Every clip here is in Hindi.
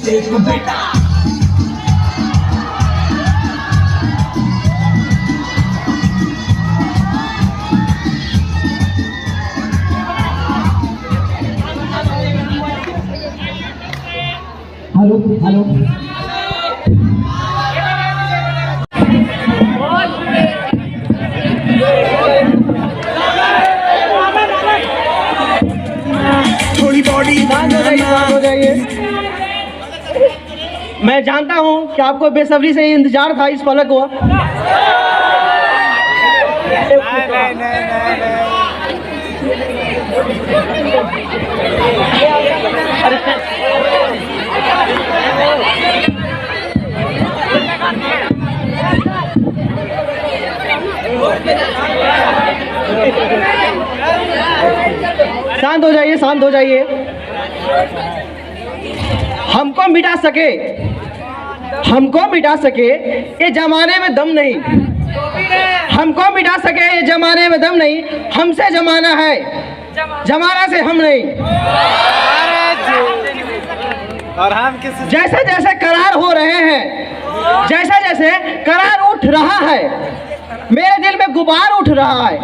देखो बेटा। हेलो हेलो थोड़ी बॉडी हो जाइए। मैं जानता हूँ कि आपको बेसब्री से इंतजार था इस पल को। शांत हो जाइए, शांत हो जाइए। हमको मिटा सके ये जमाने में दम नहीं। हमको मिटा सके ये जमाने में दम नहीं। हमसे जमाना है, जमाना से हम नहीं। और हम किस जैसे जैसे करार हो रहे हैं, जैसे जैसे करार उठ रहा है, मेरे दिल में गुबार उठ रहा है।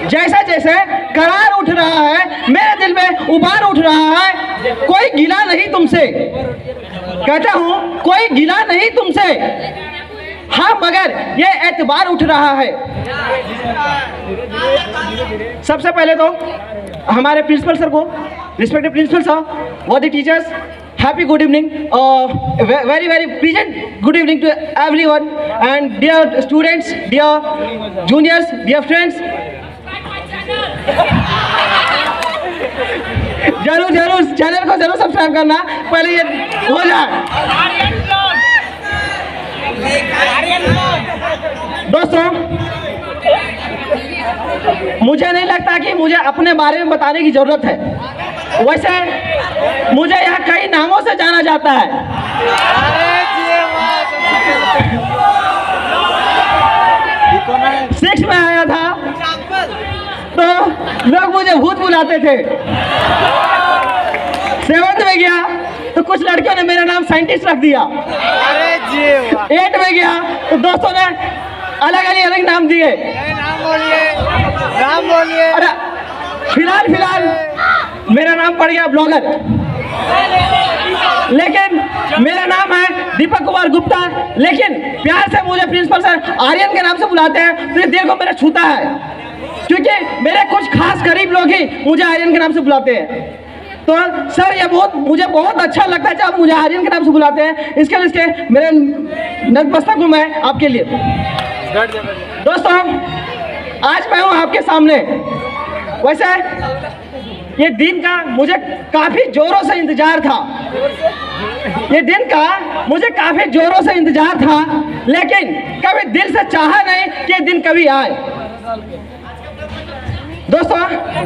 जैसे जैसे करार उठ रहा है, मेरे दिल में उबार उठ रहा है। कोई गिला नहीं तुमसे, कहता हूँ कोई गिला नहीं तुमसे। हाँ मगर ये एतबार उठ रहा है। सबसे पहले तो हमारे प्रिंसिपल सर को, रिस्पेक्टेड प्रिंसिपल सर, वो the teachers, happy good evening, very very pleasant good evening to everyone, and dear students, dear juniors, dear friends, जरूर जरूर चैनल को जरूर सब्सक्राइब करना, पहले ये हो जाए। दोस्तों, मुझे नहीं लगता कि मुझे अपने बारे में बताने की जरूरत है। वैसे मुझे यहाँ कई नामों से जाना जाता है। सिक्स में आया था तो लोग मुझे भूत बुलाते थे। सेवंथ में गया तो कुछ लड़कियों ने मेरा नाम साइंटिस्ट रख दिया। एट में गया तो दोस्तों ने अलग नाम दिए। नाम बोलिए। अरे फिलहाल मेरा नाम पड़ गया ब्लॉगर, लेकिन मेरा नाम है दीपक कुमार गुप्ता। लेकिन प्यार से मुझे प्रिंसिपल सर आर्यन के नाम से बुलाते हैं, तो ये दिल को मेरा छूता है, क्योंकि मेरे कुछ खास करीब लोग ही मुझे आर्यन के नाम से बुलाते हैं। तो सर ये मुझे बहुत अच्छा लगता है जब मुझे आर्यन के नाम से बुलाते हैं। इसके लिए मेरे नतमस्तक हूँ मैं आपके लिए। दोस्तों, आज मैं हूँ आपके सामने। वैसे ये दिन का मुझे काफी जोरों से इंतजार था, ये दिन का मुझे काफी जोरों से इंतजार था, लेकिन कभी दिल से चाहा नहीं कि ये दिन कभी आए। दोस्तों,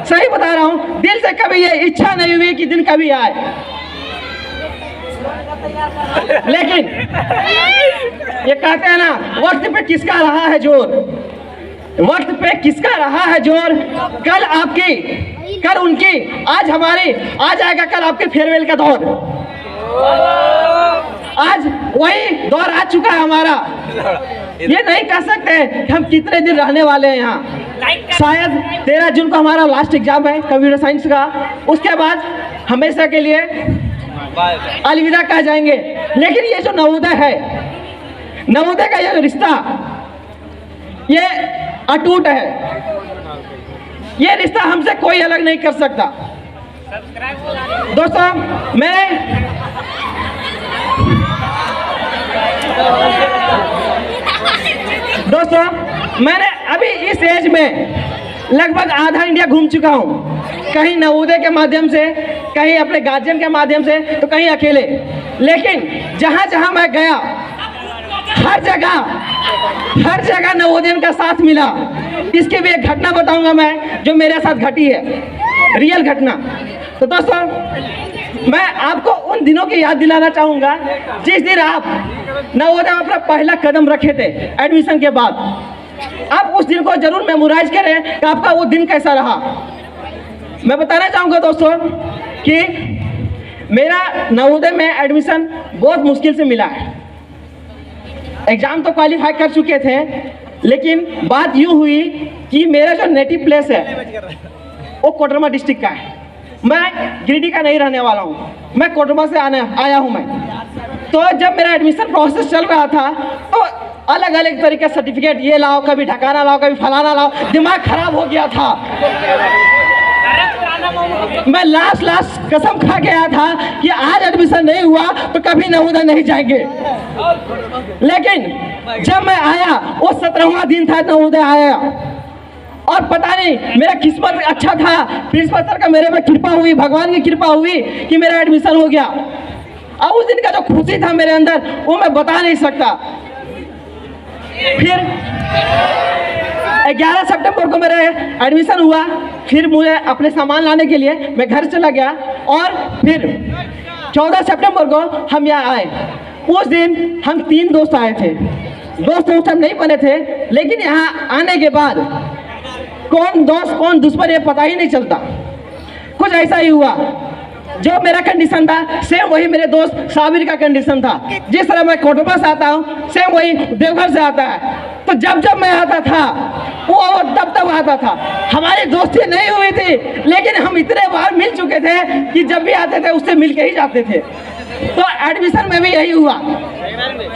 सही बता रहा हूँ, दिल से कभी ये इच्छा नहीं हुई कि दिन कभी आए। लेकिन ये कहते हैं ना, वक्त पे किसका रहा है जोर, वक्त पे किसका रहा है जोर। कल आपकी, कल उनकी, आज हमारी, आज आएगा कल आपके फेयरवेल का दौर। आज वही दौर आ चुका है हमारा। ये नहीं कह सकते कि हम कितने दिन रहने वाले हैं यहाँ। शायद 13 जून को हमारा लास्ट एग्जाम है कंप्यूटर साइंस का। उसके बाद हमेशा के लिए अलविदा कह जाएंगे। लेकिन ये जो नवोदय है, नवोदय का ये रिश्ता, ये अटूट है। ये रिश्ता हमसे कोई अलग नहीं कर सकता। दोस्तों, मैंने अभी इस एज में लगभग आधा इंडिया घूम चुका हूँ। कहीं नवोदय के माध्यम से, कहीं अपने गार्जियन के माध्यम से, तो कहीं अकेले। लेकिन जहाँ जहाँ मैं गया, हर जगह नवोदय का साथ मिला। इसकी भी एक घटना बताऊंगा मैं, जो मेरे साथ घटी है, रियल घटना। तो दोस्तों, मैं आपको उन दिनों की याद दिलाना चाहूँगा जिस दिन आप नवोदय में अपना पहला कदम रखे थे एडमिशन के बाद। आप उस दिन को जरूर मेमोराइज करें कि आपका वो दिन कैसा रहा। मैं बताना चाहूँगा दोस्तों कि मेरा नवोदय में एडमिशन बहुत मुश्किल से मिला है। एग्ज़ाम तो क्वालिफाई कर चुके थे, लेकिन बात यूँ हुई कि मेरा जो नेटिव प्लेस है वो कोडरमा डिस्ट्रिक्ट का है। मैं गिरिडीह का नहीं रहने वाला हूँ, मैं कोडरमा से आया हूँ मैं। तो जब मेरा एडमिशन प्रोसेस चल रहा था तो अलग अलग तरीके के सर्टिफिकेट, ये लाओ, कभी ढकाना लाओ, कभी फलाना लाओ, दिमाग खराब हो गया था। मैं लास्ट कसम खा के आया था कि आज एडमिशन नहीं हुआ तो कभी नवोदय नहीं जाएंगे। लेकिन जब मैं आया, वो 17वां दिन था नवोदय आया, और पता नहीं मेरा किस्मत अच्छा था, प्रिंसिपल सर का मेरे पे कृपा हुई, भगवान की कृपा हुई कि मेरा एडमिशन हो गया। अब उस दिन का जो खुशी था मेरे अंदर वो मैं बता नहीं सकता। फिर 11 सितंबर को मेरा एडमिशन हुआ। फिर मुझे अपने सामान लाने के लिए मैं घर चला गया, और फिर 14 सितंबर को हम यहाँ आए। उस दिन हम 3 दोस्त आए थे। दोस्त हम नहीं बने थे, लेकिन यहाँ आने के बाद कौन दोस्त कौन दुश्मन ये पता ही नहीं चलता। कुछ ऐसा ही हुआ, जो मेरा कंडीशन था सेम वही मेरे दोस्त साबिर का कंडीशन था। जिस तरह मैं कोडरमा से आता हूँ, सेम वही देवघर से आता है। तो जब मैं आता था वो तब आता था। हमारी दोस्ती नहीं हुई थी, लेकिन हम इतने बार मिल चुके थे कि जब भी आते थे उससे मिल के ही जाते थे। तो एडमिशन में भी यही हुआ।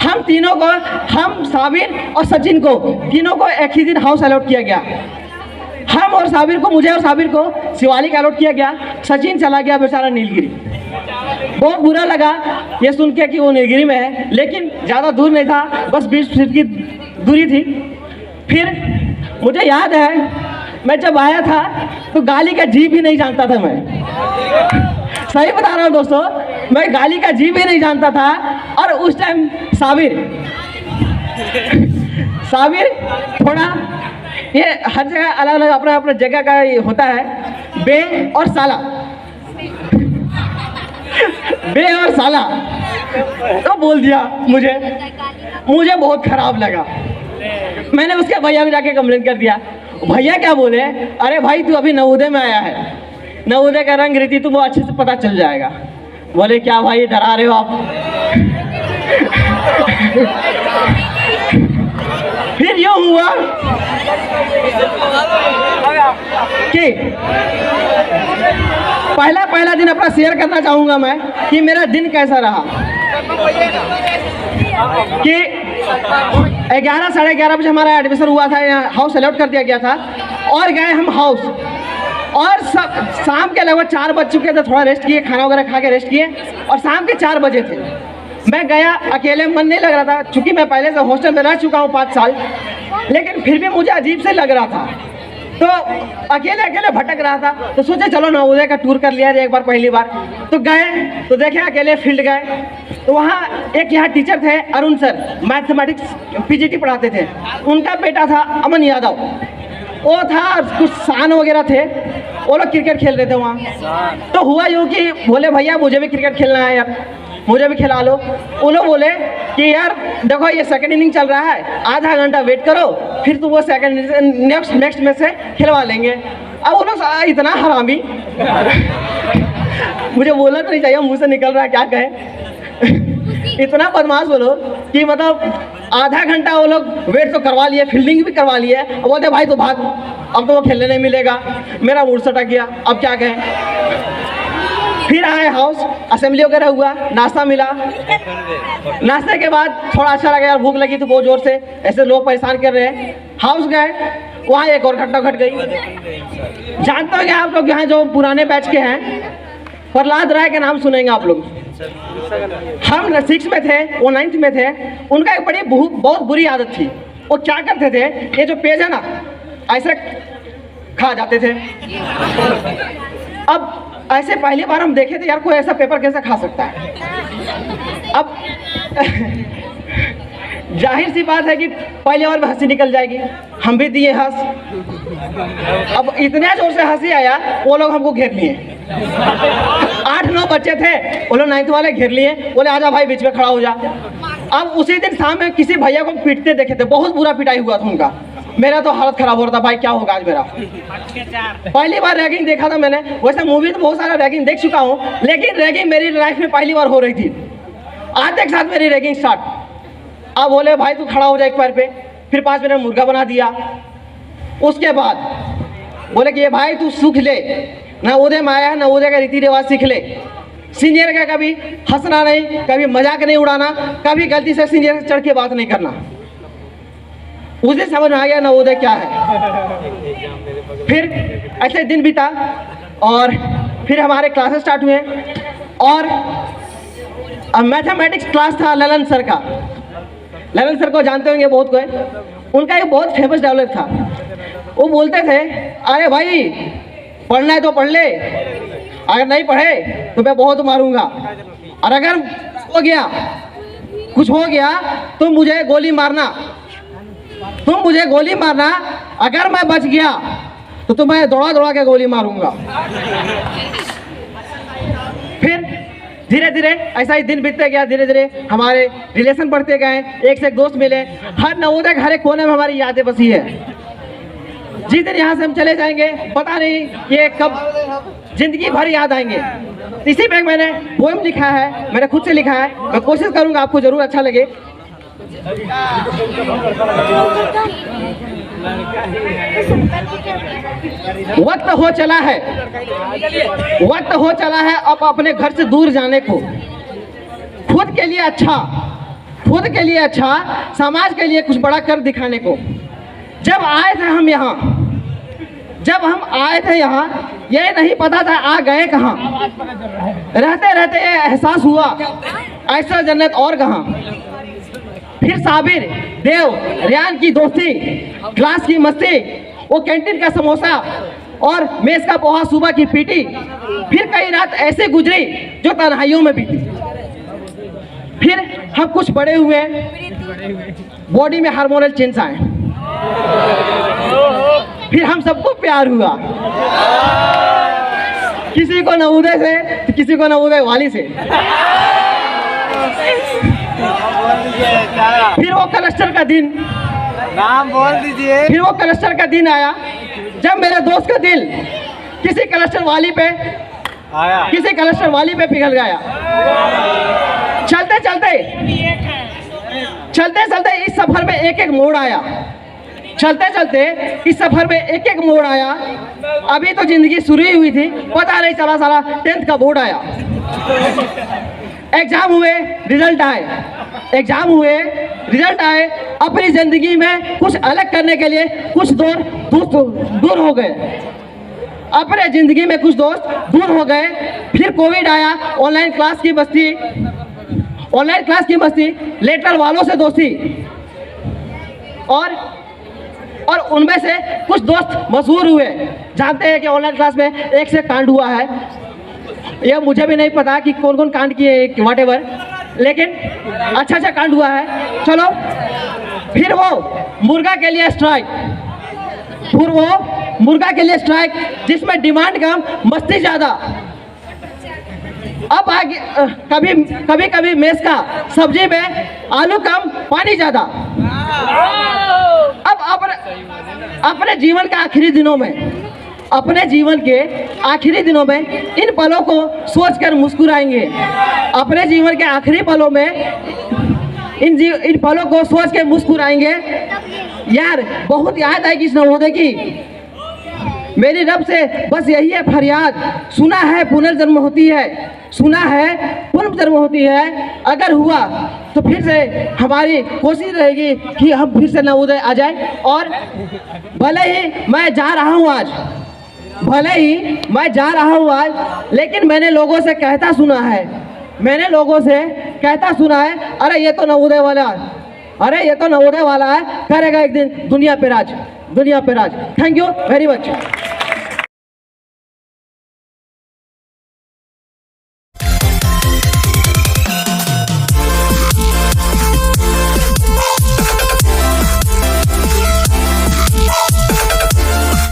हम तीनों को, हम साबिर और सचिन को, तीनों को एक ही दिन हाउस अलॉट किया गया। हम और साबिर को, मुझे और साबिर को शिवालिक अलॉट किया गया। सचिन चला गया बेचारा नीलगिरी। बहुत बुरा लगा ये सुन के कि वो नीलगिरी में है, लेकिन ज़्यादा दूर नहीं था, बस 20 फीट की दूरी थी। फिर मुझे याद है मैं जब आया था तो गाली का जी भी नहीं जानता था। मैं सही बता रहा हूँ दोस्तों, मैं गाली का जी भी नहीं जानता था। और उस टाइम साबिर थोड़ा, ये हर जगह अलग अलग अपना अपना जगह का ये होता है, बे और साला, बे और साला तो बोल दिया। मुझे बहुत खराब लगा। मैंने उसके भैया को जाके कंप्लेन कर दिया। भैया क्या बोले, अरे भाई तू अभी नवोदय में आया है, नवोदय का रंग रीति तुमको अच्छे से पता चल जाएगा। बोले क्या भाई डरा रहे हो आप? फिर यूँ हुआ कि पहला दिन अपना शेयर करना चाहूँगा मैं कि मेरा दिन कैसा रहा। कि 11 साढ़े 11 बजे हमारा एडमिशन हुआ था, यहाँ हाउस अलॉट कर दिया गया था, और गए हम हाउस। और सब शाम के लगभग 4 बज चुके थे, थोड़ा रेस्ट किए, खाना वगैरह खा के रेस्ट किए, और शाम के 4 बजे थे। मैं गया, अकेले मन नहीं लग रहा था, चूँकि मैं पहले से हॉस्टल में रह चुका हूँ 5 साल, लेकिन फिर भी मुझे अजीब से लग रहा था। तो अकेले भटक रहा था, तो सोचे चलो नवोदय का टूर कर लिया जाए एक बार, पहली बार। तो गए तो देखे अकेले फील्ड गए, तो वहाँ एक यहाँ टीचर थे अरुण सर, मैथमेटिक्स पीजीटी पढ़ाते थे। उनका बेटा था अमन यादव, वो था, कुछ शान वगैरह थे, वो लोग क्रिकेट खेल रहे थे वहाँ। तो हुआ यूँ कि बोले भैया मुझे भी क्रिकेट खेलना है यार, मुझे भी खिला लो। वो लोग बोले कि यार देखो ये सेकंड इनिंग चल रहा है, आधा घंटा वेट करो, फिर तो वो सेकंड नेक्स्ट में से खिलवा लेंगे। अब वो लोग इतना हरामी मुझे बोलना तो नहीं चाहिए, मुँह से निकल रहा है क्या कहे। इतना बदमाश वो लोग कि मतलब आधा घंटा वो लोग वेट तो करवा लिए, फील्डिंग भी करवा लिए। अब बोलते भाई तो भाग, अब तो वो खेलने नहीं मिलेगा। मेरा मूड सटा गया, अब क्या कहें। फिर आए हाउस, असेंबली वगैरह हुआ, नाश्ता मिला। नाश्ते के बाद थोड़ा अच्छा लगा यार, भूख लगी तो बहुत ज़ोर से, ऐसे लोग परेशान कर रहे हैं। हाउस गए, वहाँ एक और घटना घट गई। जानते होंगे आप लोग यहाँ जो पुराने बैच के हैं, प्रहलाद राय के नाम सुनेंगे आप लोग। हम 6 में थे, वो 9th में थे। उनका एक बड़ी बहुत बुरी आदत थी। वो क्या करते थे, ये जो पेज है ना ऐसे खा जाते थे। अब ऐसे पहली बार हम देखे थे यार कोई ऐसा पेपर कैसे खा सकता है। अब जाहिर सी बात है कि पहली बार में हंसी निकल जाएगी, हम भी दिए हंस। अब इतने जोर से हंसी आया, वो लोग हमको घेर लिए। 8-9 बच्चे थे, वो लोग 9th वाले घेर लिए, बोले आजा भाई बीच में खड़ा हो जा। अब उसी दिन शाम में किसी भैया को पीटते देखे थे, बहुत बुरा पिटाई हुआ था उनका। मेरा तो हालत खराब हो रहा था भाई, क्या होगा आज मेरा। पहली बार रैगिंग देखा था मैंने, वैसे मूवी तो बहुत सारा रैगिंग देख चुका हूँ, लेकिन रैगिंग मेरी लाइफ में पहली बार हो रही थी। आते के साथ मेरी रैगिंग स्टार्ट। अब बोले भाई तू खड़ा हो जाए एक पैर पे, फिर 5 मिनट मुर्गा बना दिया। उसके बाद बोले कि ये भाई तू सीख ले, नवोदय में आया है, नवोदय का रीति रिवाज सीख ले। सीनियर का कभी हंसना नहीं, कभी मजाक नहीं उड़ाना, कभी गलती से सीनियर से चढ़ के बात नहीं करना। उसे समझ में आ गया नवोदय क्या है। फिर ऐसे दिन बीता और फिर हमारे क्लासेस स्टार्ट हुए और मैथमेटिक्स क्लास था ललन सर का। ललन सर को जानते होंगे बहुत कोई, उनका एक बहुत फेमस डायलॉग था। वो बोलते थे अरे भाई पढ़ना है तो पढ़ ले, अगर नहीं पढ़े तो मैं बहुत मारूंगा, और अगर कुछ हो गया तो मुझे गोली मारना, तुम मुझे गोली मारना, अगर मैं बच गया तो तुम्हें दौड़ा दौड़ा के गोली मारूंगा। फिर धीरे धीरे ऐसा ही दिन बीतते गया, धीरे धीरे हमारे रिलेशन बढ़ते गए, एक से एक दोस्त मिले। हर नवोदय के हर एक कोने में हमारी यादें बसी है। जिस दिन यहाँ से हम चले जाएंगे पता नहीं ये कब जिंदगी भर याद आएंगे। इसी पे मैंने पोएम लिखा है, मैंने खुद से लिखा है, मैं कोशिश करूंगा आपको जरूर अच्छा लगे। वक्त हो चला है अब अपने घर से दूर जाने को, खुद के लिए अच्छा, समाज के लिए कुछ बड़ा कर दिखाने को। जब हम आए थे यहाँ ये नहीं पता था आ गए कहाँ। रहते रहते ये एहसास हुआ ऐसा जन्नत और कहाँ। फिर साबिर, देव, रियान की दोस्ती, क्लास की मस्ती, वो कैंटीन का समोसा और मेस का पोहा, सुबह की पीटी। फिर कई रात ऐसे गुजरी जो तन्हाइयों में बीती। फिर हम कुछ बड़े हुए, बॉडी में हार्मोनल चेंज आए, फिर हम सबको प्यार हुआ, किसी को नवोदय से तो किसी को नवोदय वाली से। फिर वो क्लस्टर का दिन, नाम बोल दीजिए। फिर वो क्लस्टर का दिन आया जब मेरे दोस्त का दिल किसी क्लस्टर वाली पे पिघल गया। चलते चलते इस सफर में एक एक मोड़ आया। अभी तो जिंदगी शुरू ही हुई थी, पता नहीं चला साला 10th का बोर्ड आया। एग्जाम हुए, रिजल्ट आए। अपनी जिंदगी में कुछ अलग करने के लिए कुछ दोस्त दूर हो गए। अपने जिंदगी में कुछ दोस्त दूर हो गए। फिर कोविड आया, ऑनलाइन क्लास की मस्ती, लेटर वालों से दोस्ती, और उनमें से कुछ दोस्त मशहूर हुए। जानते हैं कि ऑनलाइन क्लास में एक से कांड हुआ है, यह मुझे भी नहीं पता कि कौन कौन कांड किए, वॉट एवर, लेकिन अच्छा कांड हुआ है। चलो, फिर वो मुर्गा के लिए स्ट्राइक, जिसमें डिमांड कम मस्ती ज़्यादा। अब आगे कभी मेस का सब्जी में आलू कम पानी ज़्यादा। अब अपने जीवन के आखिरी दिनों में इन पलों को सोचकर मुस्कुराएंगे। अपने जीवन के आखिरी पलों में इन पलों को सोच के मुस्कुराएंगे। यार बहुत याद आएगी इस नवोदय की। मेरी रब से बस यही है फरियाद, सुना है पुनर्जन्म होती है। अगर हुआ तो फिर से हमारी कोशिश रहेगी कि हम फिर से नवोदय आ जाए। और भले ही मैं जा रहा हूँ आज, लेकिन मैंने लोगों से कहता सुना है, अरे ये तो नवोदय वाला है, करेगा एक दिन दुनिया पे राज। Thank you very much.